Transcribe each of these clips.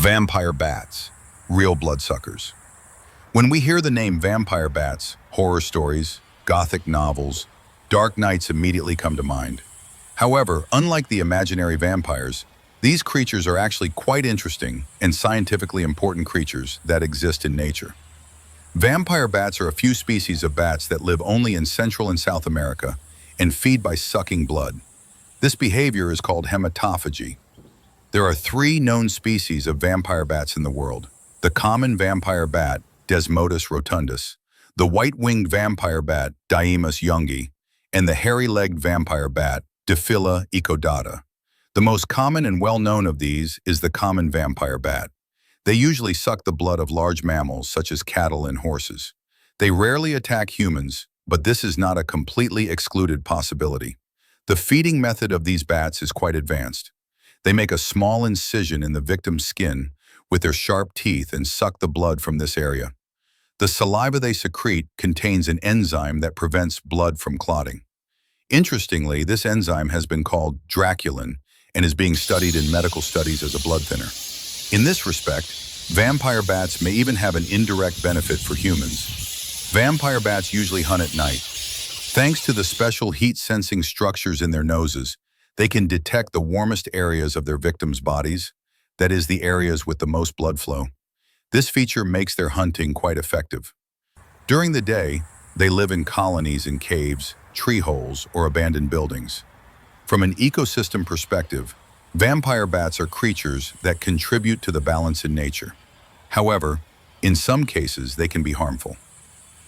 Vampire bats, real bloodsuckers. When we hear the name vampire bats, horror stories, gothic novels, dark nights immediately come to mind. However, unlike the imaginary vampires, these creatures are actually quite interesting and scientifically important creatures that exist in nature. Vampire bats are a few species of bats that live only in Central and South America and feed by sucking blood. This behavior is called hematophagy. There are three known species of vampire bats in the world: the common vampire bat, Desmodus rotundus, the white-winged vampire bat, Daemus youngi, and the hairy-legged vampire bat, Diphila ecodata. The most common and well-known of these is the common vampire bat. They usually suck the blood of large mammals such as cattle and horses. They rarely attack humans, but this is not a completely excluded possibility. The feeding method of these bats is quite advanced. They make a small incision in the victim's skin with their sharp teeth and suck the blood from this area. The saliva they secrete contains an enzyme that prevents blood from clotting. Interestingly, this enzyme has been called Draculin and is being studied in medical studies as a blood thinner. In this respect, vampire bats may even have an indirect benefit for humans. Vampire bats usually hunt at night. Thanks to the special heat-sensing structures in their noses, they can detect the warmest areas of their victims' bodies, that is, the areas with the most blood flow. This feature makes their hunting quite effective. During the day, they live in colonies in caves, tree holes, or abandoned buildings. From an ecosystem perspective, vampire bats are creatures that contribute to the balance in nature. However, in some cases, they can be harmful.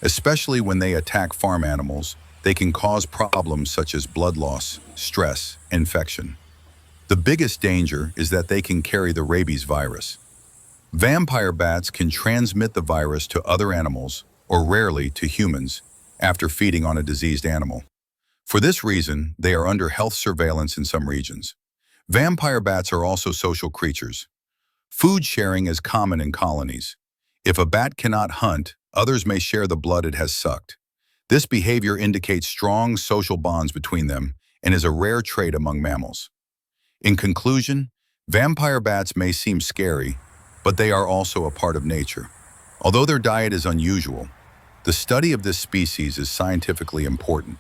Especially when they attack farm animals, they can cause problems such as blood loss, stress, and infection. The biggest danger is that they can carry the rabies virus. Vampire bats can transmit the virus to other animals, or rarely to humans, after feeding on a diseased animal. For this reason, they are under health surveillance in some regions. Vampire bats are also social creatures. Food sharing is common in colonies. If a bat cannot hunt, others may share the blood it has sucked. This behavior indicates strong social bonds between them and is a rare trait among mammals. In conclusion, vampire bats may seem scary, but they are also a part of nature. Although their diet is unusual, the study of this species is scientifically important.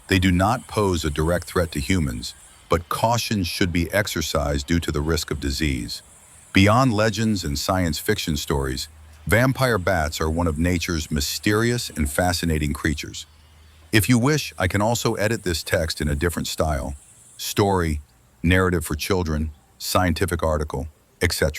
They do not pose a direct threat to humans, but caution should be exercised due to the risk of disease. Beyond legends and science fiction stories, vampire bats are one of nature's mysterious and fascinating creatures. If you wish, I can also edit this text in a different style: story, narrative for children, scientific article, etc.